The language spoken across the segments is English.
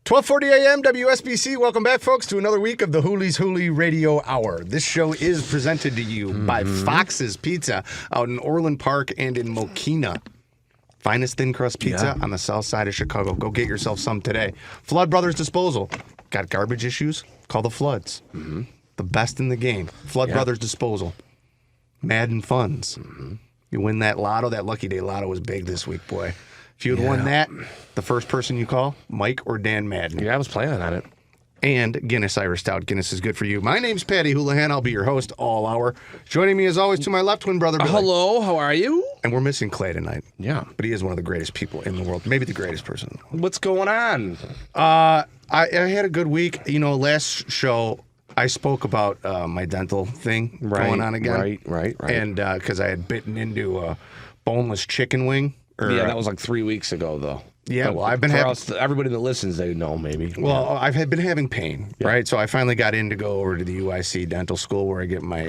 12:40 a.m. WSBC. Welcome back, folks, to another week of the Hooleys Hooley Radio Hour. This show is presented to you by Fox's Pizza out in Orland Park and in Mokina. Finest thin crust pizza on the south side of Chicago. Go get yourself some today. Flood Brothers Disposal. Got garbage issues? Call the Floods. The best in the game. Flood Brothers Disposal. Madden Funds. You win that lotto. That Lucky Day lotto was big this week, boy. If you had won that, the first person you call, Mike or Dan Madden. Yeah, I was planning on it. And Guinness Irish Stout. Guinness is good for you. My name's Patty Houlihan. I'll be your host all hour. Joining me, as always, to my left, twin brother Billy. Hello, how are you? And we're missing Clay tonight. Yeah. But he is one of the greatest people in the world. Maybe the greatest person. What's going on? I had a good week. You know, last show, I spoke about my dental thing going on again. Right. And because I had bitten into a boneless chicken wing. Yeah, that was like 3 weeks ago, though. Yeah, But well, I've been for having... us, everybody that listens, they know, maybe. Well, I've been having pain, right? So I finally got in to go over to the UIC dental school where I get my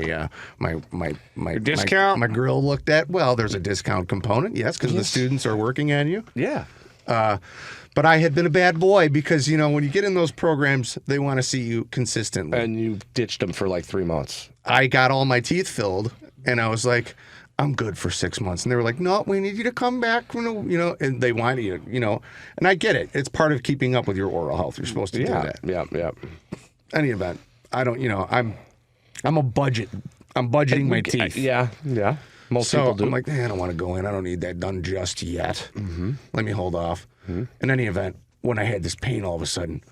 discount? my grill looked at. Well, there's a discount component, yes, because the students are working on you. Yeah. But I had been a bad boy because, you know, when you get in those programs, they want to see you consistently. And you ditched them for like 3 months. I got all my teeth filled, and I was like, I'm good for 6 months. And they were like, no, we need you to come back, you know, and they want you, you know. And I get it. It's part of keeping up with your oral health. You're supposed to do that. Yeah. Any event, I don't, you know, I'm a budget. I'm budgeting my teeth. Yeah. Most people do. I'm like, I don't want to go in. I don't need that done just yet. Let me hold off. In any event, when I had this pain all of a sudden,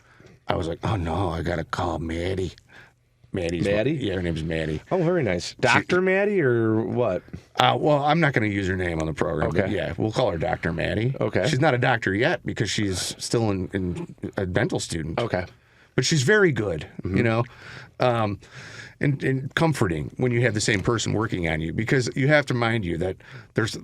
I was like, oh no, I got to call Maddie. Maddie? Yeah, her name's Maddie. Oh, very nice. Dr. Maddie or what? Well, I'm not going to use her name on the program. Okay. But yeah, we'll call her Dr. Maddie. Okay. She's not a doctor yet because she's still in a dental student. Okay. But she's very good, you know, and comforting when you have the same person working on you, because you have to mind you that there's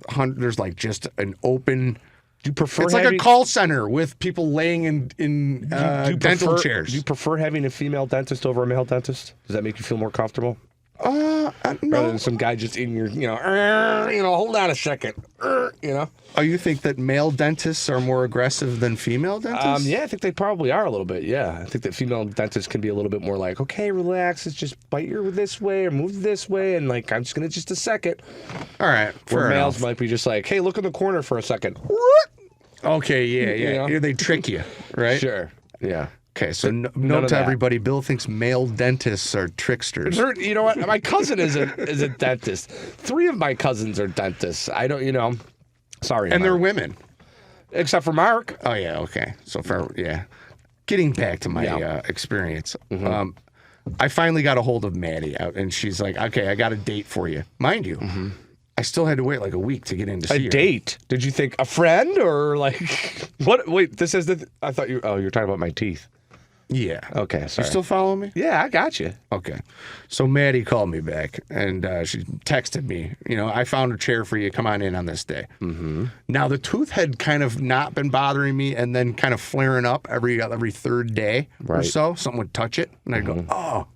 like just an open... Do you prefer it's like a call center with people laying in dental chairs. Do you prefer having a female dentist over a male dentist? Does that make you feel more comfortable? No. Rather than some guy just in your, hold on a second, Oh, you think that male dentists are more aggressive than female dentists? Yeah, I think they probably are a little bit, yeah. I think that female dentists can be a little bit more like, okay, relax, let's just bite your this way or move this way, and like, I'm just going to just a second. All right, Where fair males enough. might be just like, hey, look in the corner for a second. Okay, yeah. You know? Here they trick you, right? Sure, yeah. Okay, so None note of to that. everybody, Bill thinks male dentists are tricksters. You know what? My cousin is a dentist. 3 of my cousins are dentists. I don't, sorry. And they're Mark. women. Except for Mark. Oh, yeah, okay. So, getting back to my experience, I finally got a hold of Maddie, and she's like, okay, I got a date for you. Mind you, I still had to wait like a week to get in to see her. A date? Did you think a friend or like what? Wait, this is I thought you're talking about my teeth. Yeah. Okay, sorry. You still following me? Yeah, I got you. Okay. So Maddie called me back, and she texted me, I found a chair for you. Come on in on this day. Now, the tooth had kind of not been bothering me and then kind of flaring up every third day or so. Something would touch it, and I'd go, oh.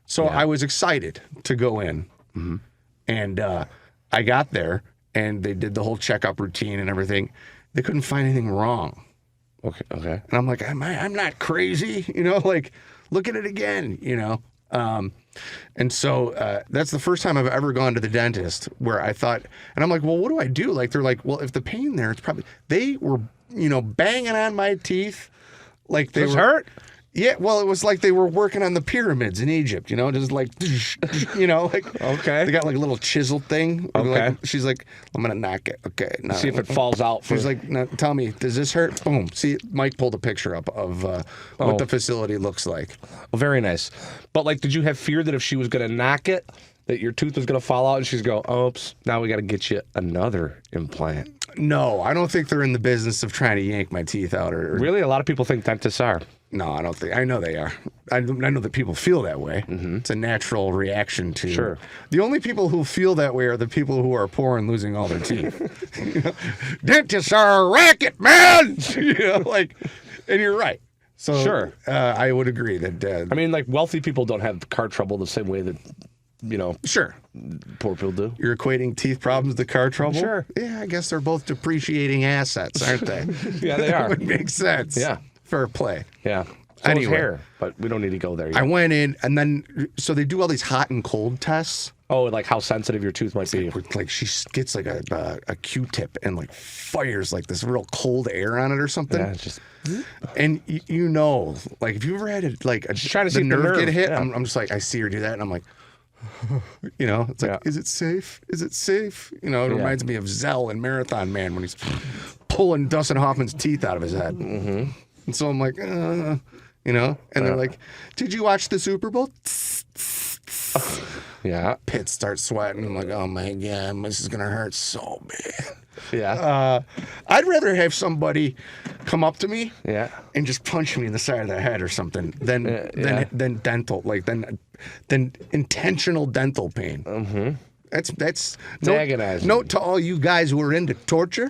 So I was excited to go in, and I got there, and they did the whole checkup routine and everything. They couldn't find anything wrong. Okay. And I'm like, I'm not crazy, like, look at it again, And so that's the first time I've ever gone to the dentist where I thought, and I'm like, well, what do I do? Like, they're like, well, if the pain there, it's probably, they were, banging on my teeth. Like they Does were hurt? Yeah, well, it was like they were working on the pyramids in Egypt, just like, like, okay. They got like a little chisel thing. Okay. Like, she's like, I'm going to knock it. Okay. No. See if it falls out. She's like, no, tell me, does this hurt? Boom. See, Mike pulled a picture up of what the facility looks like. Well, very nice. But like, did you have fear that if she was going to knock it, that your tooth was going to fall out and she's go, oops, now we got to get you another implant? No, I don't think they're in the business of trying to yank my teeth out. Or Really? A lot of people think dentists are. No, I don't think. I know they are. I know that people feel that way. It's a natural reaction to. Sure. The only people who feel that way are the people who are poor and losing all their teeth. Dentists are a racket, man. And you're right. So Sure. I would agree that. I mean, like wealthy people don't have car trouble the same way that, Sure. poor people do. You're equating teeth problems to car trouble? Sure. Yeah, I guess they're both depreciating assets, aren't they? Yeah, they are. That would make sense. Yeah. Fair play. Yeah. So Anyway. is hair, but we don't need to go there yet. I went in, and then so they do all these hot and cold tests. Oh, like how sensitive your tooth might be. Like she gets like a Q-tip and like fires like this real cold air on it or something. Yeah, it's just And you know, like if you ever had trying to the see if the nerve get nerve, hit, yeah. I'm just like I see her do that, and I'm like, you know, it's like, Yeah. is it safe? Is it safe? You know, it Yeah. reminds me of Zell in Marathon Man when he's pulling Dustin Hoffman's teeth out of his head. Mm-hmm. And so I'm like, you know, and they're like, did you watch the Super Bowl? yeah. Pit starts sweating. I'm like, oh my God, this is going to hurt so bad. Yeah. I'd rather have somebody come up to me yeah. and just punch me in the side of the head or something than yeah. than dental, like than intentional dental pain. Mm-hmm. That's Agonizing. Note to all you guys who are into torture.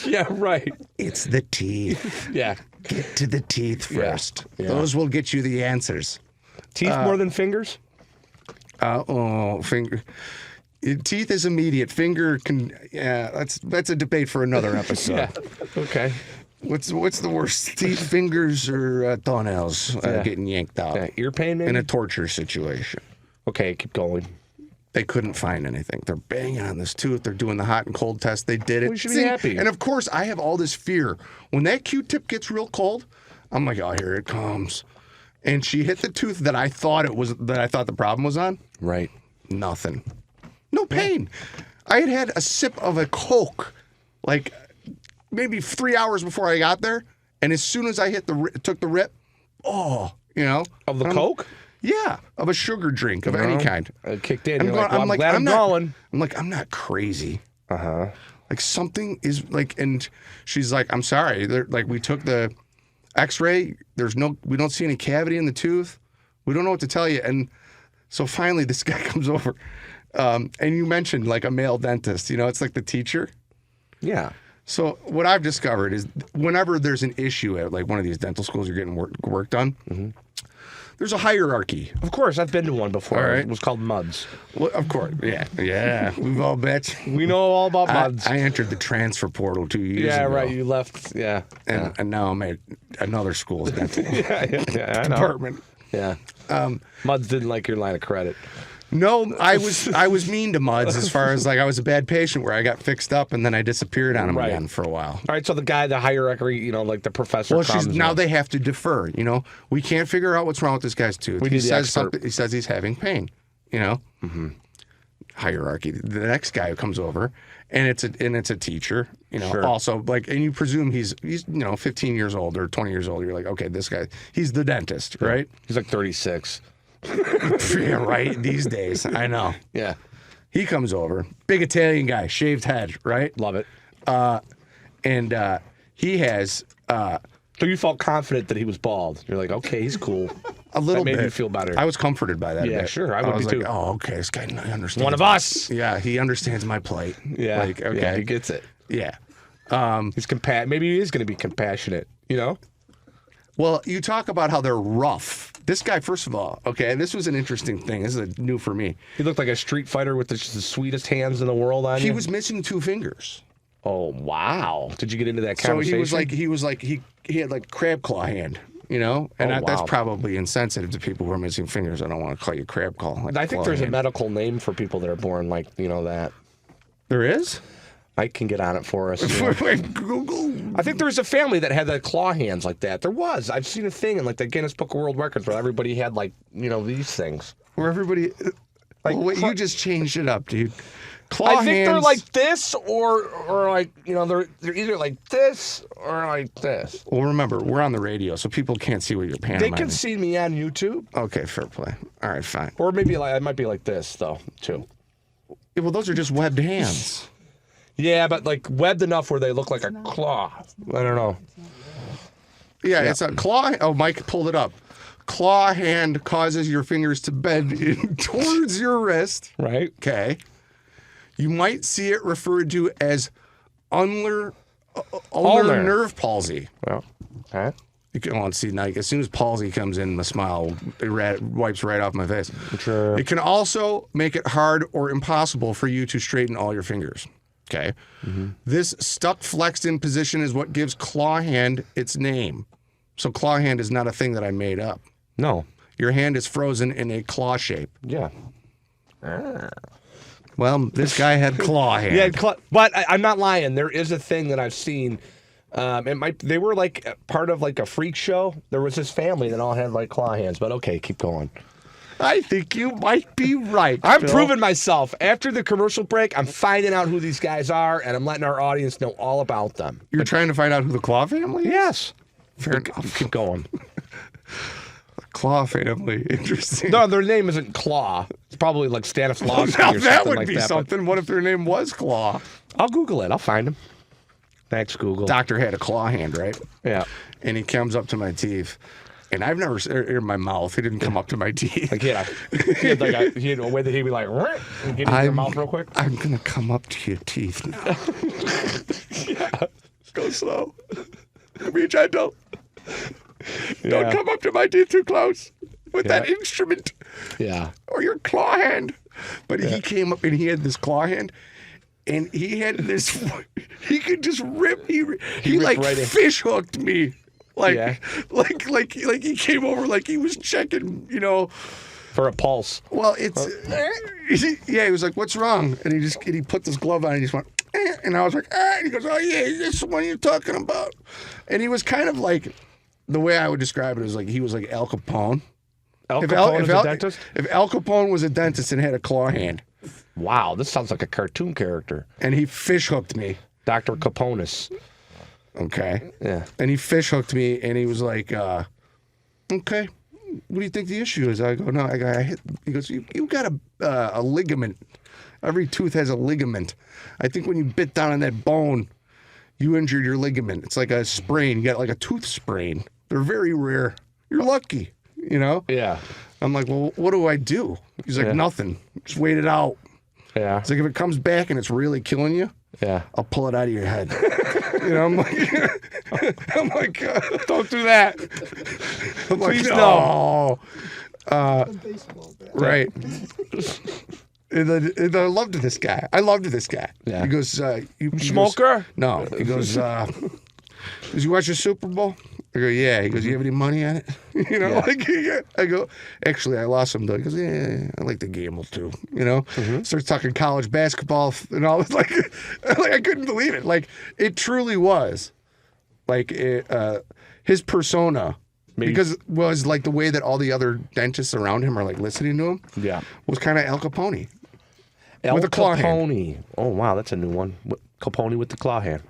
Yeah, right. It's the teeth. Yeah. Get to the teeth first. Yeah. Those will get you the answers. Teeth more than fingers? Finger. Teeth is immediate. Finger can. Yeah, that's a debate for another episode. Yeah. Okay. What's the worst? Teeth, fingers, or toenails getting yanked out Yeah. Ear pain, maybe? in a torture situation? Okay, keep going. They couldn't find anything. They're banging on this tooth. They're doing the hot and cold test. They did it. We should be happy. And of course, I have all this fear. When that Q-tip gets real cold, I'm like, oh, here it comes. And she hit the tooth that I thought the problem was on. Right. Nothing. No pain. I had a sip of a Coke, like maybe 3 hours before I got there, and as soon as I took the rip, you know, Of the Coke? yeah, of a sugar drink of any kind. It kicked in. I'm You're going. like, well, I'm glad I'm not, going. I'm like, I'm not crazy. Uh-huh. Like something is like, and she's like, I'm sorry. Like we took the X-ray. We don't see any cavity in the tooth. We don't know what to tell you. And so finally, this guy comes over, and you mentioned like a male dentist. You know, it's like the teacher. Yeah. So what I've discovered is whenever there's an issue at like one of these dental schools you're getting work done, there's a hierarchy. Of course, I've been to one before. All right. It was called Muds. Well, of course, yeah. We've all bet. We know all about Muds. I entered the transfer portal 2 years yeah, ago. right. You left. Yeah. And now I'm at another school's dental Yeah, I know. department. Yeah. Muds didn't like your line of credit. No, I was mean to Muds as far as like I was a bad patient where I got fixed up and then I disappeared on him Right. again for a while. All right, so the hierarchy, you know, like the professor Well, comes. now they have to defer. You know, we can't figure out what's wrong with this guy's tooth. We He need the says expert. something. He says he's having pain. You know, hierarchy. The next guy who comes over, and it's a teacher. You know, Sure. also like, and you presume he's 15 years old or 20 years old. You're like, okay, this guy, he's the dentist, right? He's like 36. Yeah, right. These days, I know. Yeah. He comes over, big Italian guy, shaved head, right? Love it. And he has So you felt confident that he was bald. You're like, okay, he's cool. a little That made bit. you feel better. I was comforted by that. a Yeah, bit. sure, I would was be like, too. oh, okay, this guy understands. One of us. Yeah, he understands my plight. Yeah. Like, okay, Yeah, he gets it. yeah. He's maybe he is going to be compassionate, you know? Well, you talk about how they're rough. This guy, first of all, okay, this was an interesting thing. This is new for me. He looked like a street fighter with the sweetest hands in the world on He you. was missing 2 fingers. Oh, wow. Did you get into that So conversation? he had like crab claw hand, you know? And Oh, that's wow. probably insensitive to people who are missing fingers. I don't want to call you crab claw. Like I think claw there's a hand. medical name for people that are born like, you know, that. There is? I can get on it for us. you know. Google. I think there's a family that had the claw hands like that. There was. I've seen a thing in like the Guinness Book of World Records where everybody had like, you know, these things. Where everybody. Like, Wait, you just changed it up, dude. Claw I think they're hands- like this or like, you know, they're either like this or like this. Well, remember, we're on the radio, so people can't see what you're They pantomiming. can see me on YouTube. Okay, fair play. All right, fine. Or maybe like I might be like this though, too. Yeah, well, those are just webbed hands. Yeah, but like webbed enough where they look like a claw. I don't know. Yeah, it's a claw. Oh, Mike pulled it up. Claw hand causes your fingers to bend in towards your wrist. Right? Okay. You might see it referred to as ulnar Ulnar. nerve palsy. Well, huh? You can see, like, as soon as palsy comes in, the smile wipes right off my face. Sure. It can also make it hard or impossible for you to straighten all your fingers. Okay. This stuck flexed in position is what gives claw hand its name. So claw hand is not a thing that I made up. No. Your hand is frozen in a claw shape. Yeah. Well, this guy had claw hand. Yeah, but I'm not lying. There is a thing that I've seen. They were like part of like a freak show. There was this family that all had like claw hands. But okay, keep going. I think you might be right. I'm Phil. proving myself. After the commercial break, I'm finding out who these guys are, and I'm letting our audience know all about them. You're trying to find out who the Claw family is? Yes. Fair enough. Keep going. Claw family. Interesting. No, their name isn't Claw. It's probably like Stanislavski Now or that something would like be that. something. What if their name was Claw? I'll Google it. I'll find him. Thanks, Google. Doctor had a claw hand, right? Yeah. And he comes up to my teeth. And I've never, in my mouth, he didn't come up to my teeth. Like he had a way that he'd be like, and get in your mouth real quick. I'm going to come up to your teeth now. Yeah. Go slow. Be gentle. Yeah. Don't come up to my teeth too close with that Yeah. instrument Yeah. or your claw hand. But he came up and he had this claw hand. And he had this, he could just rip, he like right in. fish hooked me. Like, Yeah. like he came over like he was checking, you know. For a pulse. Well, it's, yeah, he was like, what's wrong? And he put this glove on and he just went, and I was like, and he goes, oh yeah, that's the one you're talking about. And he was kind of like, the way I would describe it is like, he was like Al Capone. Al Capone is a dentist? If Al Capone was a dentist and had a claw hand. Wow, this sounds like a cartoon character. And he fish hooked me. Dr. Caponis. Okay. Yeah. And he fish hooked me, and he was like, okay, what do you think the issue is? I go, no, I hit. He goes, you got a ligament. Every tooth has a ligament. I think when you bit down on that bone, you injured your ligament. It's like a sprain. You got like a tooth sprain. They're very rare. You're lucky, you know? Yeah. I'm like, well, what do I do? He's like, nothing. Just wait it out. Yeah. It's like, if it comes back and it's really killing you, Yeah. I'll pull it out of your head. You know, I'm like, don't do that. I'm like, Please no. Right. And I loved this guy. Yeah. He goes, you Smoker? No. He goes, did you watch the Super Bowl? I go, yeah. He goes, you have any money on it? You know, Yeah. like, yeah. I go, actually, I lost some though. He goes, yeah, I like to gamble too. You know, starts talking college basketball and all. Like I couldn't believe it. Like, it truly was like his persona. Maybe. Because it was like the way that all the other dentists around him are like listening to him. Yeah. Was kind of Al Capone. Al With a claw hand. Capone. Oh, wow, that's a new one. Capone with the claw hand.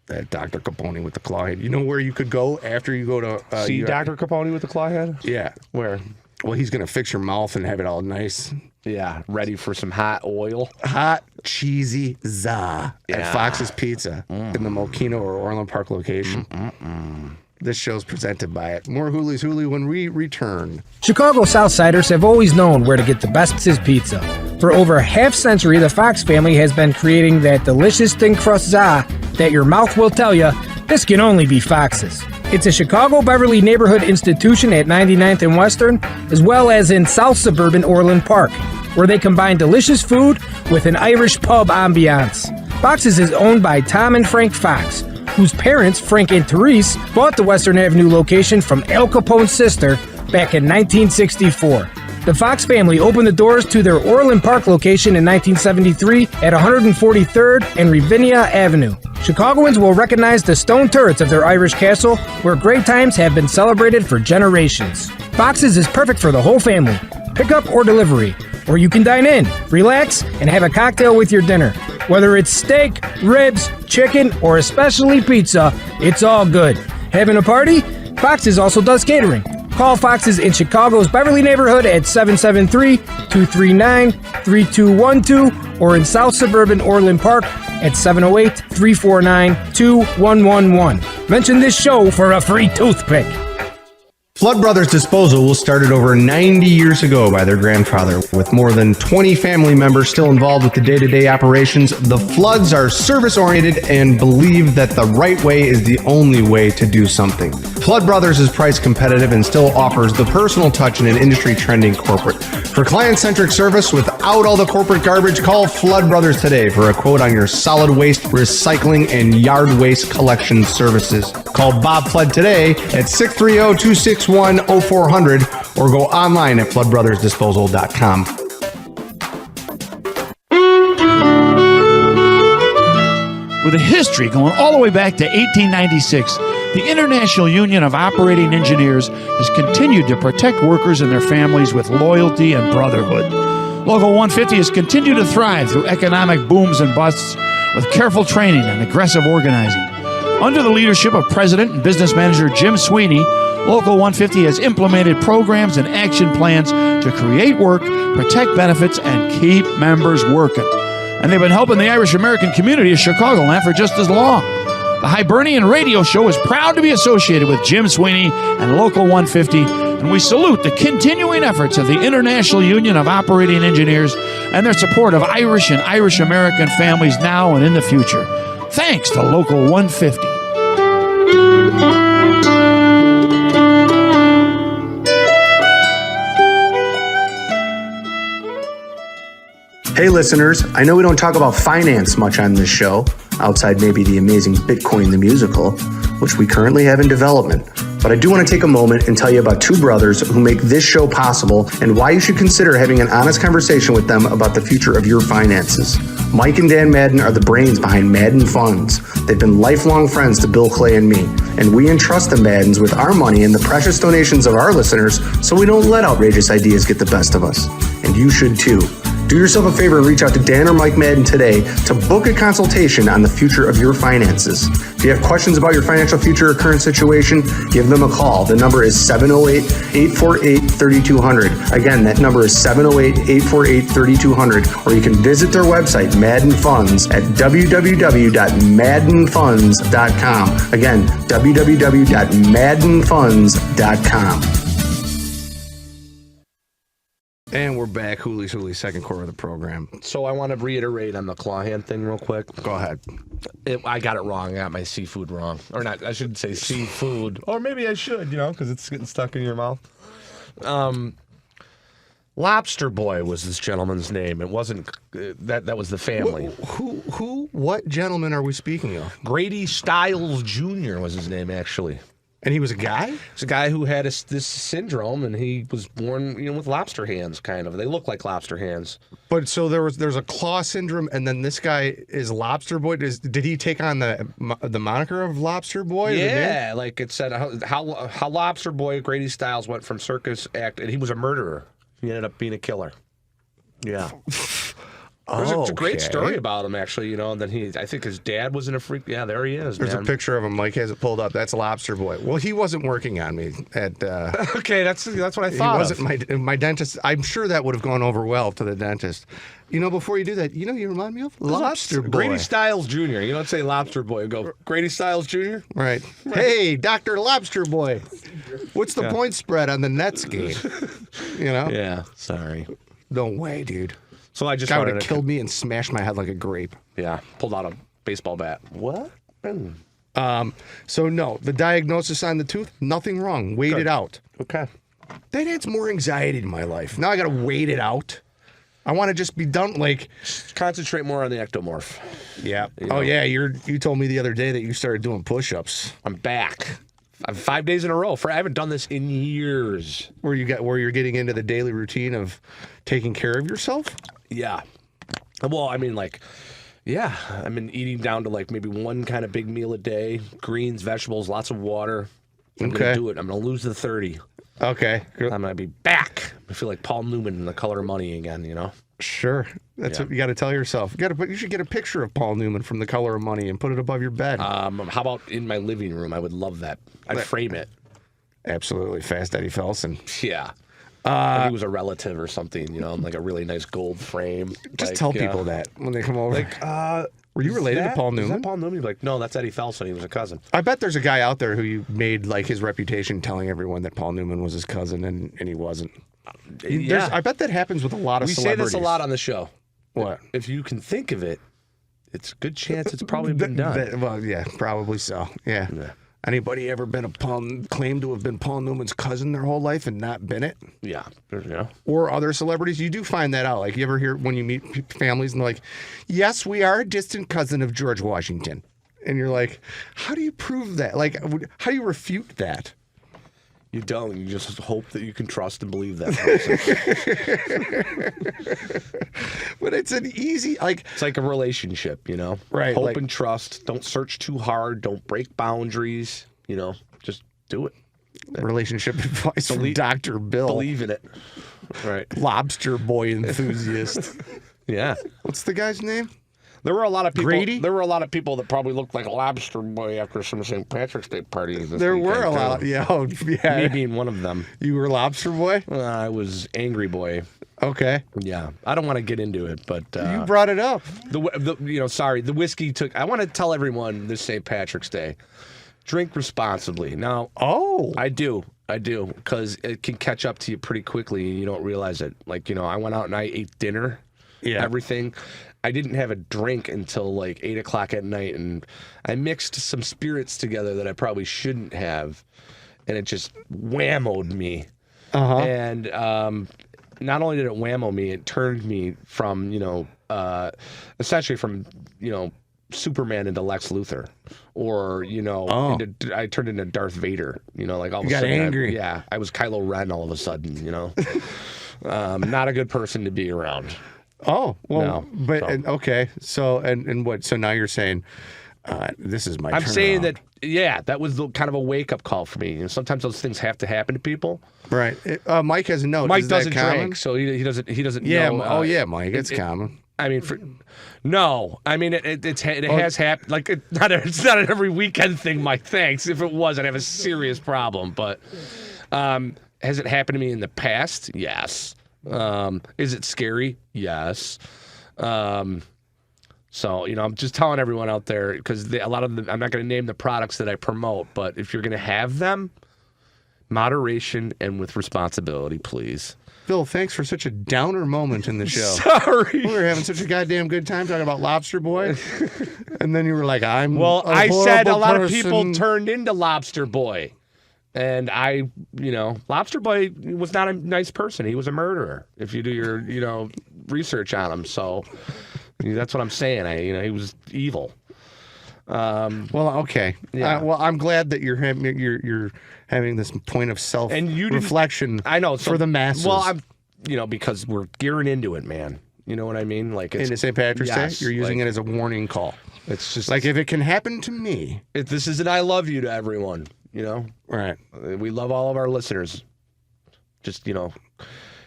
That Dr. Capone with the claw hand. You know where you could go after you go to... See Dr. Capone with the claw hand? Yeah. Where? Well, he's going to fix your mouth and have it all nice. Yeah, ready for some hot oil. Hot, cheesy za Yeah. at Fox's Pizza in the Mokino or Orland Park location. This show's presented by it. More Hooleys Hooley when we return. Chicago Southsiders have always known where to get the best pizza. For over a half-century, the Fox family has been creating that delicious thin crust za that your mouth will tell you, this can only be Fox's. It's a Chicago Beverly neighborhood institution at 99th and Western, as well as in South Suburban Orland Park, where they combine delicious food with an Irish pub ambiance. Fox's is owned by Tom and Frank Fox, whose parents, Frank and Therese, bought the Western Avenue location from Al Capone's sister back in 1964. The Fox family opened the doors to their Orland Park location in 1973 at 143rd and Ravinia Avenue. Chicagoans will recognize the stone turrets of their Irish castle, where great times have been celebrated for generations. Fox's is perfect for the whole family, pickup or delivery, or you can dine in, relax, and have a cocktail with your dinner. Whether it's steak, ribs, chicken, or especially pizza, it's all good. Having a party? Fox's also does catering. Call Fox's in Chicago's Beverly neighborhood at 773-239-3212 or in South Suburban Orland Park at 708-349-2111. Mention this show for a free toothpick. Flood Brothers Disposal was started over 90 years ago by their grandfather. With more than 20 family members still involved with the day-to-day operations, the Floods are service-oriented and believe that the right way is the only way to do something. Flood Brothers is price competitive and still offers the personal touch in an industry-trending corporate. For client-centric service without all the corporate garbage, call Flood Brothers today for a quote on your solid waste, recycling, and yard waste collection services. Call Bob Flood today at 630-261-0400 or go online at floodbrothersdisposal.com. With a history going all the way back to 1896, the International Union of Operating Engineers has continued to protect workers and their families with loyalty and brotherhood. Local 150 has continued to thrive through economic booms and busts with careful training and aggressive organizing. Under the leadership of President and Business Manager Jim Sweeney, Local 150 has implemented programs and action plans to create work, protect benefits, and keep members working. And they've been helping the Irish American community of Chicagoland for just as long. The Hibernian Radio Show is proud to be associated with Jim Sweeney and Local 150, and we salute the continuing efforts of the International Union of Operating Engineers and their support of Irish and Irish American families now and in the future. Thanks to Local 150. Hey listeners, I know we don't talk about finance much on this show, outside maybe the amazing Bitcoin the Musical, which we currently have in development. But I do want to take a moment and tell you about two brothers who make this show possible and why you should consider having an honest conversation with them about the future of your finances. Mike and Dan Madden are the brains behind Madden Funds. They've been lifelong friends to Bill Clay and me, and we entrust the Maddens with our money and the precious donations of our listeners so we don't let outrageous ideas get the best of us. And you should too. Do yourself a favor and reach out to Dan or Mike Madden today to book a consultation on the future of your finances. If you have questions about your financial future or current situation, give them a call. The number is 708-848-3200. Again, that number is 708-848-3200. Or you can visit their website, Madden Funds, at www.maddenfunds.com. Again, www.maddenfunds.com. And we're back. Hooleys Hooley, second quarter of the program. So I want to reiterate on the claw hand thing real quick. Go ahead. I got it wrong. I got my seafood wrong. Or not, I shouldn't say seafood. Or maybe I should, because it's getting stuck in your mouth. Lobster Boy was this gentleman's name. It wasn't, that was the family. What gentleman are we speaking of? Grady Stiles Jr. was his name, actually. And he was a guy? He's a guy who had this syndrome, and he was born, with lobster hands, kind of. They look like lobster hands. But so there's a claw syndrome, and then this guy is Lobster Boy. Did he take on the moniker of Lobster Boy? Yeah, like it said, how Lobster Boy Grady Stiles went from circus act, and he was a murderer. He ended up being a killer. Yeah. There's a great story about him, actually, and then I think his dad was in a freak. Yeah, there he is. There's a picture of him. Mike has it pulled up. That's Lobster Boy. Well, he wasn't working on me at. Okay, that's what I thought. He wasn't my dentist. I'm sure that would have gone over well to the dentist. Before you do that, you remind me of Lobster Boy. Grady Stiles Jr. You don't say Lobster Boy. You go Grady Stiles Jr. Right. Hey, Dr. Lobster Boy. What's the point spread on the Nets game? Yeah. Sorry. No way, dude. So I just guy would have killed me and smashed my head like a grape. Yeah, pulled out a baseball bat. What? So no, the diagnosis on the tooth, nothing wrong. Wait it out. Okay. That adds more anxiety to my life. Now I got to wait it out. I want to just be done. Concentrate more on the ectomorph. Yeah. Oh yeah, you told me the other day that you started doing push-ups. I'm back. I'm 5 days in a row. I haven't done this in years. Where you're getting into the daily routine of taking care of yourself? Yeah. Well, yeah. I've been eating down to maybe one kind of big meal a day, greens, vegetables, lots of water. I'm going to do it. I'm going to lose the 30. Okay. I'm going to be back. I feel like Paul Newman in The Color of Money again, Sure. That's what you got to tell yourself. You should get a picture of Paul Newman from The Color of Money and put it above your bed. How about in my living room? I would love that. I'd frame it. Absolutely. Fast Eddie Felsen. Yeah. He was a relative or something, in a really nice gold frame. Just tell people that when they come over. Were you related to Paul Newman? Is that Paul Newman? You're like, no, that's Eddie Felson. He was a cousin. I bet there's a guy out there who made like his reputation telling everyone that Paul Newman was his cousin, and he wasn't. Yeah. I bet that happens with a lot of celebrities. We say this a lot on the show. What? If you can think of it, it's a good chance it's probably been done. Well, yeah, probably so. Yeah. Anybody ever been claimed to have been Paul Newman's cousin their whole life and not been it? Yeah. Yeah. Or other celebrities, you do find that out. Like, you ever hear when you meet families and they're like, yes, we are a distant cousin of George Washington. And you're like, how do you prove that? Like, how do you refute that? You don't. You just hope that you can trust and believe that person. But it's an easy, like... It's like a relationship, you know? Right. Hope and trust. Don't search too hard. Don't break boundaries. You know, just do it. Relationship advice from Dr. Bill. Believe in it. Right. Lobster boy enthusiast. Yeah. What's the guy's name? There were a lot of people. Grady? There were a lot of people that probably looked like a lobster boy after some St. Patrick's Day parties. There were a lot. Yeah, yeah. Me being one of them. You were lobster boy? I was angry boy. Okay. Yeah. I don't want to get into it, but you brought it up. The whiskey took. I want to tell everyone this St. Patrick's Day, drink responsibly. Now, I do, because it can catch up to you pretty quickly, and you don't realize it. Like, I went out and I ate dinner. Yeah. Everything. I didn't have a drink until like 8 o'clock at night, and I mixed some spirits together that I probably shouldn't have, and it just whammoed me. And not only did it whammo me, it turned me from essentially from Superman into Lex Luthor, or I turned into Darth Vader. Like all of a sudden, angry. I was Kylo Ren all of a sudden. Not a good person to be around. Oh, well, No, but so. Okay. So and what? So now you're saying this is my. I'm saying that that was kind of a wake up call for me. Sometimes those things have to happen to people. Right. Mike has a note. Mike is that doesn't common? drink, so he doesn't. Yeah. know, yeah, Mike. It's common. I mean, no. I mean, it has happened. Like it's not an every weekend thing, Mike. Thanks. If it was, I'd have a serious problem. But has it happened to me in the past? Yes. Is it scary? Yes. So, I'm just telling everyone out there, because a lot of them, I'm not going to name the products that I promote, but if you're going to have them, moderation and with responsibility, please. Bill, thanks for such a downer moment in the show. Sorry. We were having such a goddamn good time talking about Lobster Boy. And then you were like, I said a lot person. of people turned into Lobster Boy. And Lobster Boy was not a nice person. He was a murderer, if you do your, research on him. So that's what I'm saying. He was evil. Well, okay. Yeah. Well, I'm glad that you're having this point of self reflection. I know for the masses. Well, I'm, because we're gearing into it, man. You know what I mean? Like in St. Patrick's Day, you're using it as a warning call. It's just like if it can happen to me. This is an I love you to everyone. Right. We love all of our listeners. Just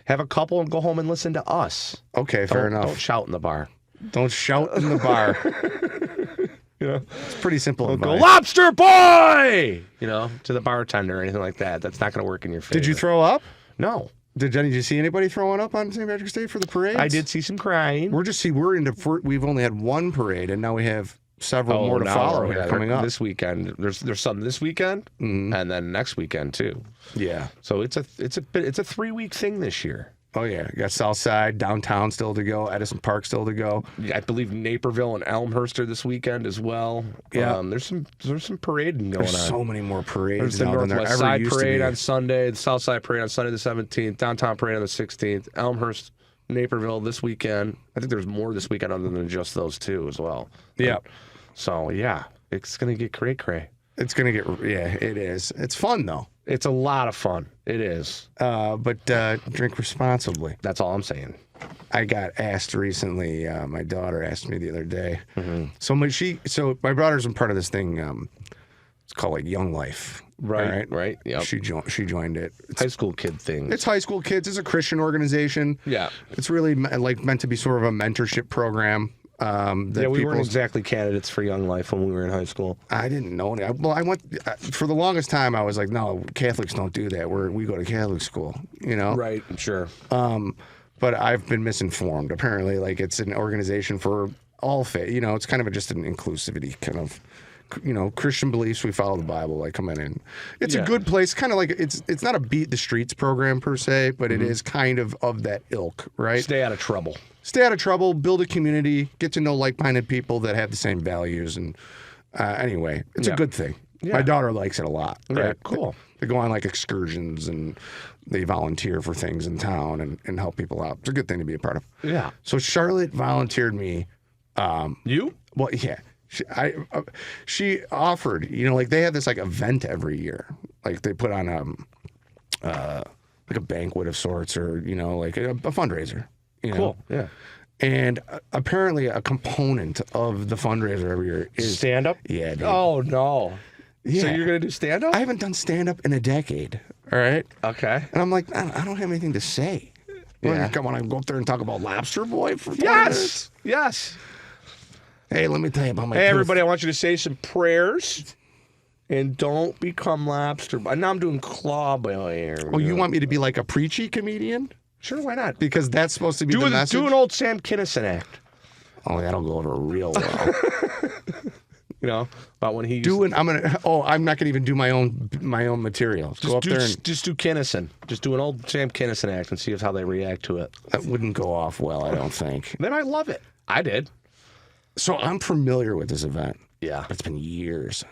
have a couple and go home and listen to us. Okay, fair enough. Don't shout in the bar. Don't shout in the bar. It's pretty simple. Go Lobster Boy! To the bartender or anything like that. That's not going to work in your favor. Did you throw up? No. Did you see anybody throwing up on St. Patrick's Day for the parade? I did see some crying. We've only had one parade, and now we have several more to follow here coming up this weekend. There's some this weekend, and then next weekend too. Yeah. So it's a 3-week thing this year. Oh yeah, you got South Side, downtown still to go, Edison Park still to go. I believe Naperville and Elmhurst are this weekend as well. Yeah. There's some parading going on. There's so many more parades There's the now than there Northwest ever Side used to Parade be. on Sunday, the South Side Parade on Sunday the 17th, downtown parade on the 16th, Elmhurst, Naperville this weekend. I think there's more this weekend other than just those two as well. Yeah. So yeah, it's gonna get cray. It's gonna get it is. It's fun though. It's a lot of fun. It is. But drink responsibly. That's all I'm saying. I got asked recently. My daughter asked me the other day. So my daughter's been part of this thing. It's called like Young Life. Right. Yep. She joined it. It's high school kid thing. It's high school kids. It's a Christian organization. Yeah. It's really meant to be sort of a mentorship program. We weren't exactly candidates for Young Life when we were in high school. I didn't know any. Well, I went for the longest time. I was like, no, Catholics don't do that. We go to Catholic school, Right, sure. But I've been misinformed. Apparently, like it's an organization for all faith. You know, it's kind of just an inclusivity kind of. You know, Christian beliefs. We follow the Bible. I come in. It's a good place. Kind of like it's not a beat the streets program per se, but it is kind of that ilk, right? Stay out of trouble. Stay out of trouble. Build a community. Get to know like-minded people that have the same values. And anyway, it's a good thing. Yeah. My daughter likes it a lot. Right? Yeah, cool. They go on like excursions and they volunteer for things in town and help people out. It's a good thing to be a part of. Yeah. So Charlotte volunteered me. You? Well, yeah. She offered, you know, like they have this like event every year. Like they put on like a banquet of sorts or, you know, like a fundraiser. You know? Cool. Yeah. And apparently a component of the fundraiser every year is stand-up? Yeah. Dude. Oh, no. Yeah. So you're going to do stand-up? I haven't done stand-up in a decade. All right. Okay. And I'm like, I don't have anything to say. Yeah. Come on, I go up there and talk about Lobster Boy for 5 minutes? Yes. Hey, let me tell you about my Hey, everybody, I want you to say some prayers and don't become lobster. Now I'm doing claw boy. Oh, you want me to be like a preachy comedian? Sure, why not? Because that's supposed to be the message? Do an old Sam Kinison act. Oh, that'll go over real well. You know, about when he I'm not gonna even do my own material. Go up there and just do Kinison. Just do an old Sam Kinison act and see how they react to it. that wouldn't go off well, I don't think. They might love it. I did. So I'm familiar with this event. Yeah. It's been years.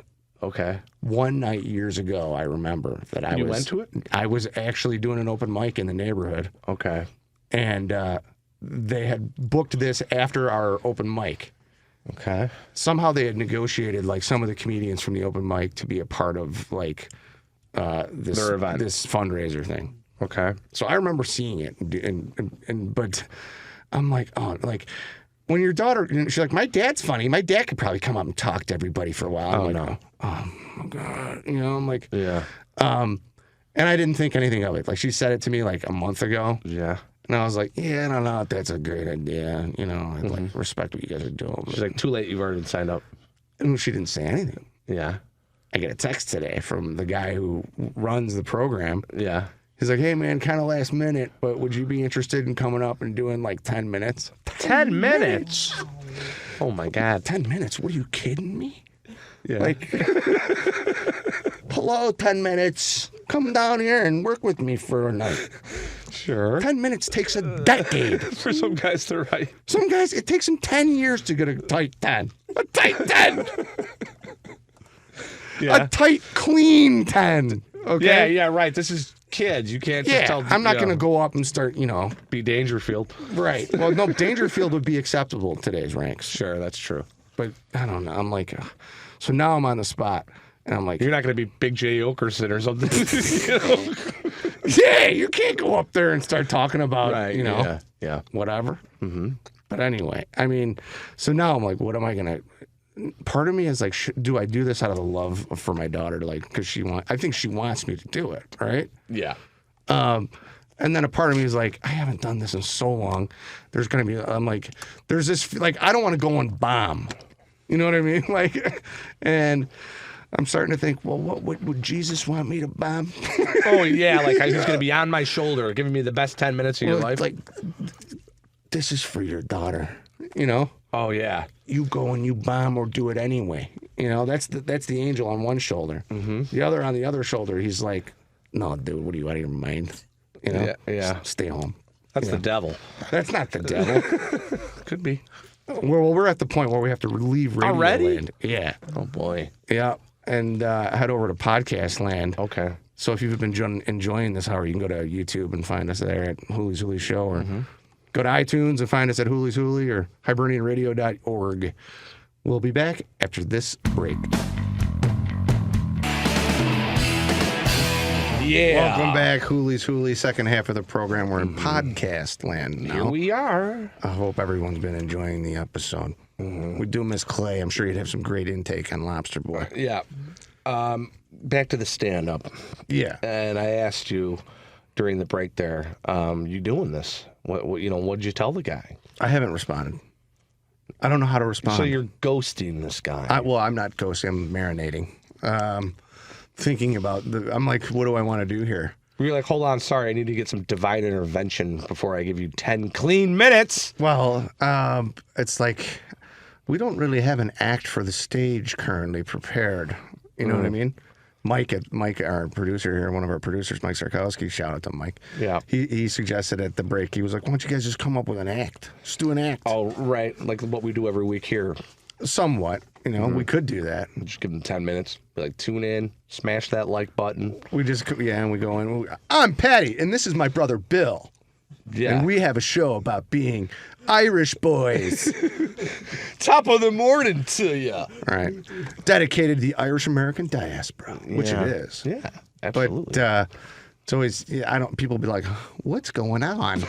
Okay. One night years ago, I remember that You went to it? I was actually doing an open mic in the neighborhood. Okay. And they had booked this after our open mic. Okay. Somehow they had negotiated like some of the comedians from the open mic to be a part of like this Their event. this fundraiser thing. Okay. So I remember seeing it, but I'm like, oh, like when your daughter, she's like, my dad's funny. My dad could probably come up and talk to everybody for a while. I'm like, no. Oh my God, you know, I'm like, Yeah. and I didn't think anything of it. Like she said it to me like a month ago. Yeah. And I was like, yeah, I don't know if that's a great idea. You know, I like respect what you guys are doing. She's like, too late. You've already been signed up. And she didn't say anything. Yeah. I get a text today from the guy who runs the program. Yeah. He's like, hey, man, kind of last minute, but would you be interested in coming up and doing like 10 minutes? 10 minutes? Oh, my God. 10 minutes? What are you kidding me? Yeah. Like, hello, 10 minutes. Come down here and work with me for a night. Sure. 10 minutes takes a decade. For some guys, they're right. Some guys, it takes them 10 years to get a tight 10. A tight 10. Yeah. A tight, clean 10. Okay? Yeah, right. This is kids. You can't just tell. I'm not going to go up and start, you know. be Dangerfield. Right. Well, no, Dangerfield would be acceptable in today's ranks. Sure, that's true. But I don't know. I'm like, so now I'm on the spot. And I'm like, You're not going to be Big J Okerson or something. You know? yeah, you can't go up there and start talking about, Right. you know, Yeah. whatever. Mm-hmm. But anyway, I mean, so now I'm like, what am I going to. Part of me is like, do I do this out of the love for my daughter? To like, because I think she wants me to do it, right? Yeah. And then a part of me is like, I haven't done this in so long. There's going to be, I'm like, there's this, like, I don't want to go and bomb. You know what I mean? Like, and I'm starting to think, well, what would Jesus want me to bomb? Oh, yeah. Like, he's going to be on my shoulder, giving me the best 10 minutes of your life. Like, this is for your daughter, you know? Oh, yeah. You go and you bomb or do it anyway. You know, that's the angel on one shoulder. Mm-hmm. The other on the other shoulder, he's like, no, dude, what are you out of your mind? You know? Yeah. Stay home. That's the devil. That's not the devil. Could be. Well, we're at the point where we have to leave Radio Already? Land. Yeah. Oh, boy. Yeah. And head over to Podcast Land. Okay. So if you've been enjoying this hour, you can go to YouTube and find us there at Hooleys Hooley Show, or go to iTunes and find us at Hooleys Hooley or hibernianradio.org. We'll be back after this break. Yeah. Welcome back, Hooleys Hooley. Second half of the program. We're in Podcast Land now. Here we are. I hope everyone's been enjoying the episode. We do miss Clay. I'm sure you'd have some great intake on Lobster Boy. Yeah. Back to the stand-up. Yeah. And I asked you during the break there, you doing this? What you know? What did you tell the guy? I haven't responded. I don't know how to respond. So you're ghosting this guy? Well, I'm not ghosting. I'm marinating. Thinking about I'm like, what do I want to do here? You're like, hold on, sorry, I need to get some divine intervention before I give you 10 clean minutes. Well, it's like we don't really have an act for the stage currently prepared. You know what I mean? Mike, our producer here, one of our producers, Mike Sarkowski, shout out to Mike. Yeah. He suggested at the break, he was like, why don't you guys just come up with an act? Just do an act. Oh, right. Like what we do every week here. Somewhat. You know, we could do that. Just give them 10 minutes. Be like, tune in, smash that like button. We just, and we go in. I'm Patty, and this is my brother Bill. Yeah. And we have a show about being Irish boys. Top of the morning to you. All right. Dedicated to the Irish American diaspora, which it is. Yeah, absolutely. But it's always, people be like, what's going on?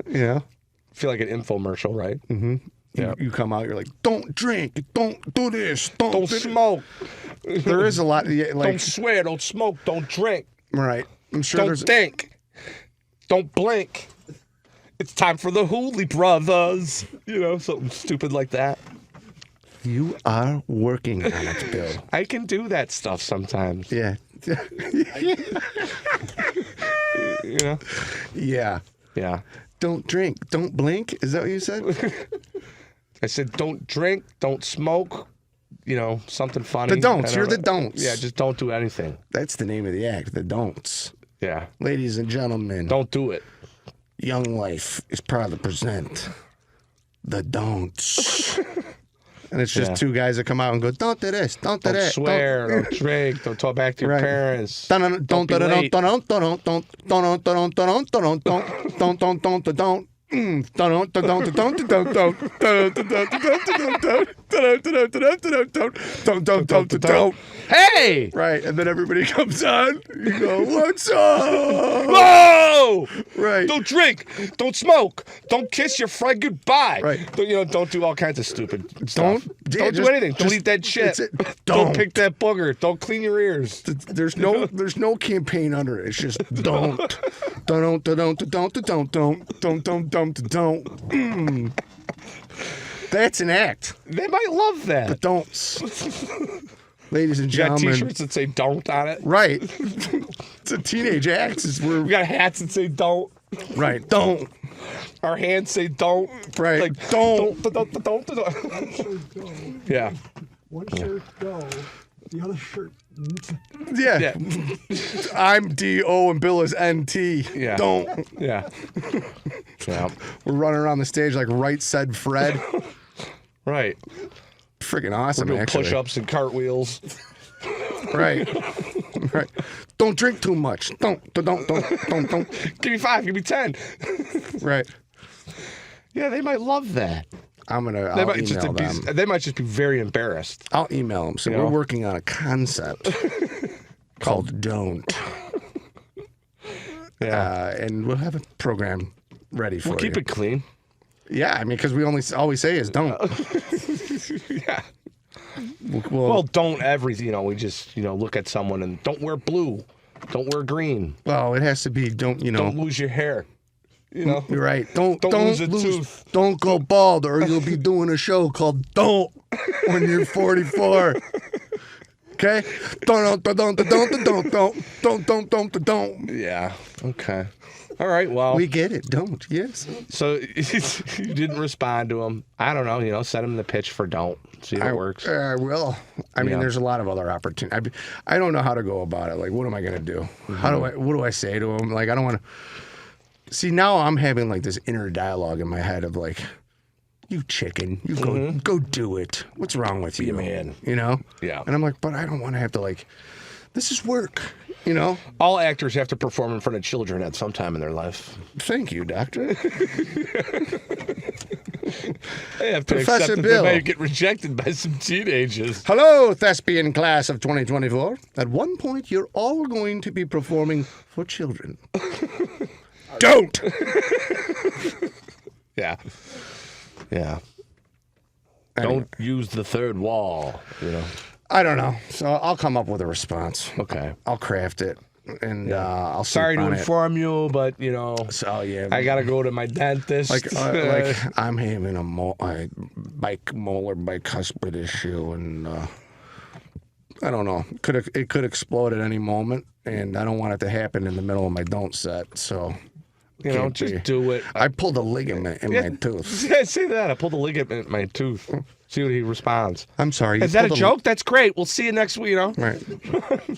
You know? I feel like an infomercial, right? Mm-hmm. Yeah. You come out, you're like, don't drink, don't do this, Don't smoke. There is a lot, like, Don't swear, don't smoke, don't drink. Right. I'm sure Don't there's. think. Don't blink. It's time for the Hooley brothers. You know, something stupid like that. You are working on it, Bill. I can do that stuff sometimes. Yeah. You know? Yeah. Yeah. Don't drink, don't blink. Is that what you said? I said don't drink, don't smoke, you know, something funny. The don'ts. You're the don'ts. Yeah, just don't do anything. That's the name of the act, the don'ts. Yeah. Ladies and gentlemen, Don't do it. Young Life is proud to present the don'ts. And it's just two guys that come out and go, don't do this, don't do Don't that. swear, don't drink, don't talk back to your Right. parents. Don't be late. Hey! Right, and then everybody comes on. You go, what's up? Whoa! Right. Don't drink, don't smoke, don't kiss your friend goodbye. Right. Don't do all kinds of stupid stuff. Yeah, Don't do just- anything. Don't just- eat that shit. it's it. Don't Don't. pick that booger. Don't clean your ears. There's no campaign under it. It's just don't. Don't. That's an act. They might love The that. don'ts. Ladies and You got gentlemen. t-shirts that say don't on it. Right. It's a teenage act. We got hats that say don't. Right. Don't. Our hands say don't. Right. Like Don't. don't. Yeah. One shirt go, the other shirt. Yeah. Yeah. I'm D.O. and Bill is N.T. Yeah. Don't. Yeah. Yeah. We're running around the stage like Right Said Fred. Right. Freaking We're awesome, doing actually. push-ups and cartwheels. Right. Right. Don't drink too much. Don't. Give me 5. Give me 10. Right. Yeah, they might love that. I'll They might email them. They might just be very embarrassed. I'll email them. So You we're know? working on a concept called Don't. Yeah. And we'll have a program ready for We'll keep you. it clean. Yeah, I mean, because we all we say is don't. Yeah. Well, Don't we just, look at someone and don't wear blue. Don't wear green. it has to be don't. Don't lose your hair. You're right. Don't lose a tooth. Don't go bald, or you'll be doing a show called Don't when you're 44. Okay? Don't. Yeah. Okay. All right. Well, We get it. Don't. Yes. so you didn't respond to him. I don't know. Send him the pitch for don't. See if it works. I will. I mean, Yeah. there's a lot of other opportunities. I don't know how to go about it. Like, what am I going to do? Mm-hmm. What do I say to him? Like, I don't want to. See, now I'm having like this inner dialogue in my head of like, you chicken, you go do it. What's wrong with you, man. You know? Yeah. And I'm like, but I don't want to have to like, this is work. You know? All actors have to perform in front of children at some time in their life. Thank you, doctor. They have to Professor accept that Bill. they might get rejected by some teenagers. Hello, thespian class of 2024. At one point, you're all going to be performing for children. Don't. Yeah. Yeah. Anyway. Don't use the third wall. I don't know. So I'll come up with a response. Okay. I'll craft it, and I'll Sorry sleep to on it. inform you, but So yeah, I gotta go to my dentist. like I'm having a molar bicuspid issue, and I don't know. It could explode at any moment, and I don't want it to happen in the middle of my don't set. So You know, just do it. I pulled a ligament in my tooth. Yeah, say that. I pulled a ligament in my tooth. See what he responds. I'm sorry. Is that a joke? That's great. We'll see you next week, you know? Right.